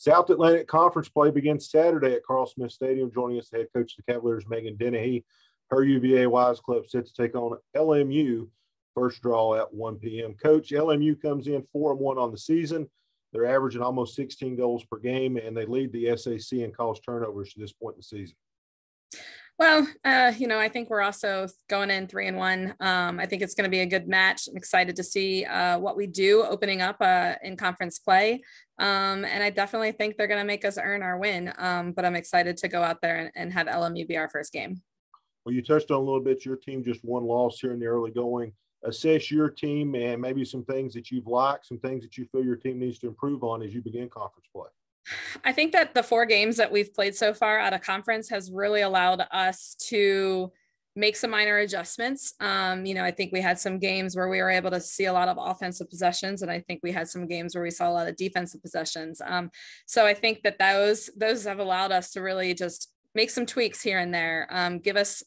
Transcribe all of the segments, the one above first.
South Atlantic Conference play begins Saturday at Carl Smith Stadium. Joining us, the head coach of the Cavaliers, Meghan Dennehy. Her UVA Wise Club set to take on LMU. First draw at 1 p.m. Coach, LMU comes in 4-1 on the season. They're averaging almost 16 goals per game, and they lead the SAC in cause turnovers to this point in the season. Well, I think we're also going in 3-1. I think it's going to be a good match. I'm excited to see what we do opening up in conference play. And I definitely think they're going to make us earn our win. But I'm excited to go out there and have LMU be our first game. Well, you touched on a little bit, your team just one loss here in the early going. Assess your team and maybe some things that you've liked, some things that you feel your team needs to improve on as you begin conference play. I think that the 4 games that we've played so far out of conference has really allowed us to make some minor adjustments. I think we had some games where we were able to see a lot of offensive possessions, and I think we had some games where we saw a lot of defensive possessions. So I think that those have allowed us to really just make some tweaks here and there, give us,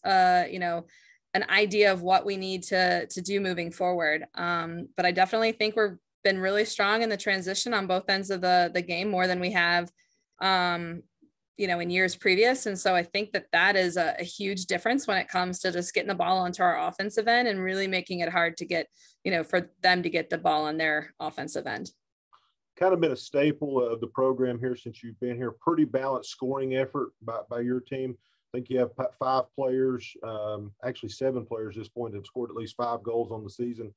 an idea of what we need to do moving forward. But I definitely think we've been really strong in the transition on both ends of the game, more than we have, in years previous. And so I think that is a huge difference when it comes to just getting the ball onto our offensive end and really making it hard to get, for them to get the ball on their offensive end. Kind of been a staple of the program here since you've been here. Pretty balanced scoring effort by your team. I think you have 5 players, actually 7 players at this point that have scored at least 5 goals on the season.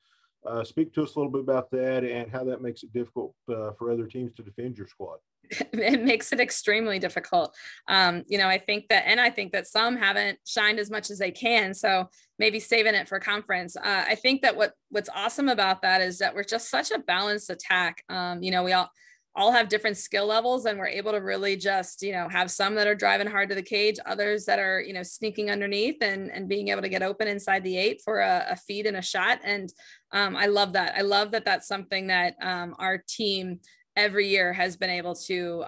Speak to us a little bit about that and how that makes it difficult for other teams to defend your squad. It makes it extremely difficult. I think that some haven't shined as much as they can. So maybe saving it for conference. I think that what's awesome about that is that we're just such a balanced attack. We all have different skill levels, and we're able to really just, have some that are driving hard to the cage, others that are, sneaking underneath and being able to get open inside the 8 for a feed and a shot. And I love that. I love that that's something that our team every year has been able to,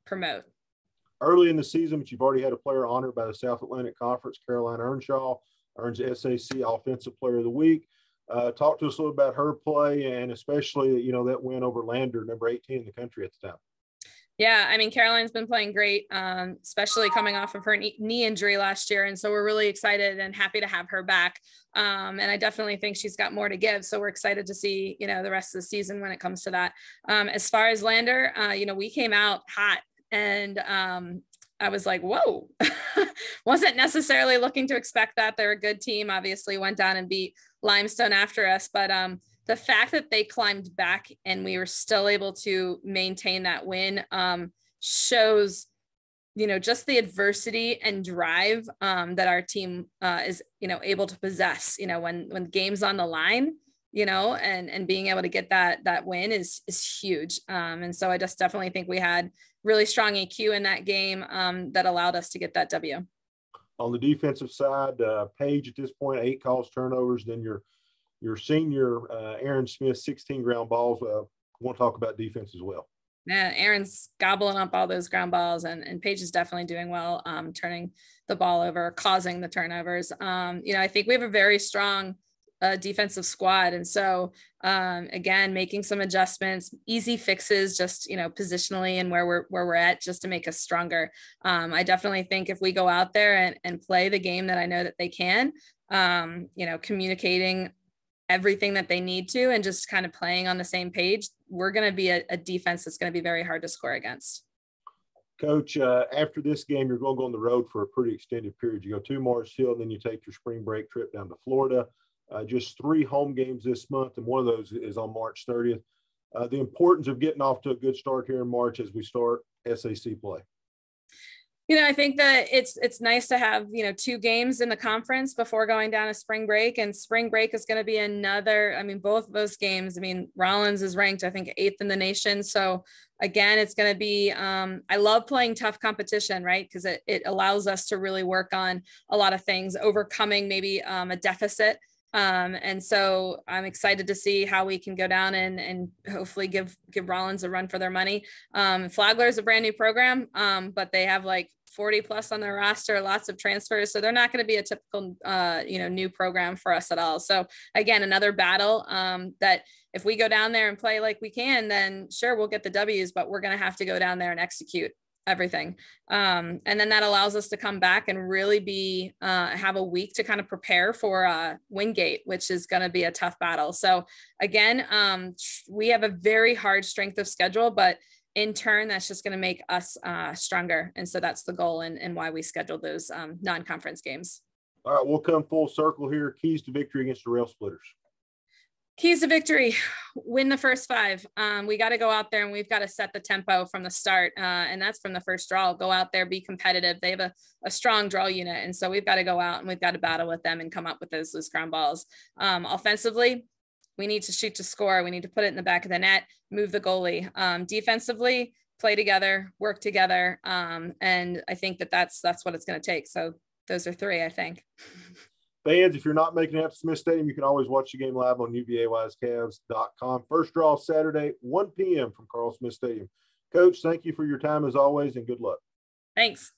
promote. Early in the season, but you've already had a player honored by the South Atlantic Conference. Caroline Earnshaw earns the SAC Offensive Player of the Week. Talk to us a little about her play and especially, that win over Lander, number 18 in the country at the time. Yeah, Caroline's been playing great, especially coming off of her knee injury last year. And so we're really excited and happy to have her back. And I definitely think she's got more to give. So we're excited to see, the rest of the season when it comes to that. As far as Lander, we came out hot and I was like, whoa, wasn't necessarily looking to expect that. They're a good team, obviously went down and beat Limestone after us. But the fact that they climbed back and we were still able to maintain that win shows, just the adversity and drive that our team is, able to possess, when the game's on the line, and being able to get that win is huge. And so I just definitely think we had really strong EQ in that game that allowed us to get that W. On the defensive side, Paige at this point, 8 calls, turnovers. Then your senior, Aaron Smith, 16 ground balls. Want to talk about defense as well. Yeah, Aaron's gobbling up all those ground balls, and Paige is definitely doing well, turning the ball over, causing the turnovers. I think we have a very strong defensive squad. And so, again, making some adjustments, easy fixes, just, positionally and where we're at just to make us stronger. I definitely think if we go out there and play the game that I know that they can, communicating everything that they need to and just kind of playing on the same page, we're going to be a defense that's going to be very hard to score against. Coach, after this game, you're going to go on the road for a pretty extended period. You go to Mars Hill, and then you take your spring break trip down to Florida. Just 3 home games this month, and one of those is on March 30th. The importance of getting off to a good start here in March as we start SAC play. I think that it's nice to have, 2 games in the conference before going down to spring break, and spring break is going to be another, both of those games. Rollins is ranked, I think, 8th in the nation. So again, it's going to be, I love playing tough competition, right? Because it allows us to really work on a lot of things, overcoming maybe a deficit. And so I'm excited to see how we can go down and hopefully give Rollins a run for their money. Flagler is a brand new program, but they have like 40 plus on their roster, lots of transfers. So they're not going to be a typical, new program for us at all. So again, another battle that if we go down there and play like we can, then sure, we'll get the W's, but we're going to have to go down there and execute everything. And then that allows us to come back and really have a week to kind of prepare for Wingate, which is going to be a tough battle. So again, we have a very hard strength of schedule, but in turn, that's just going to make us stronger. And so that's the goal and why we scheduled those non-conference games. All right, we'll come full circle here. Keys to victory against the Rail Splitters. Keys to victory: win the first 5. We got to go out there and we've got to set the tempo from the start. And that's from the first draw. Go out there, be competitive. They have a strong draw unit. And so we've got to go out and we've got to battle with them and come up with those loose ground balls. Offensively, we need to shoot to score. We need to put it in the back of the net, move the goalie. Defensively, play together, work together. And I think that's what it's going to take. So those are 3, I think. Fans, if you're not making it out to Smith Stadium, you can always watch the game live on UVAWiseCavs.com. First draw Saturday, 1 p.m. from Carl Smith Stadium. Coach, thank you for your time as always, and good luck. Thanks.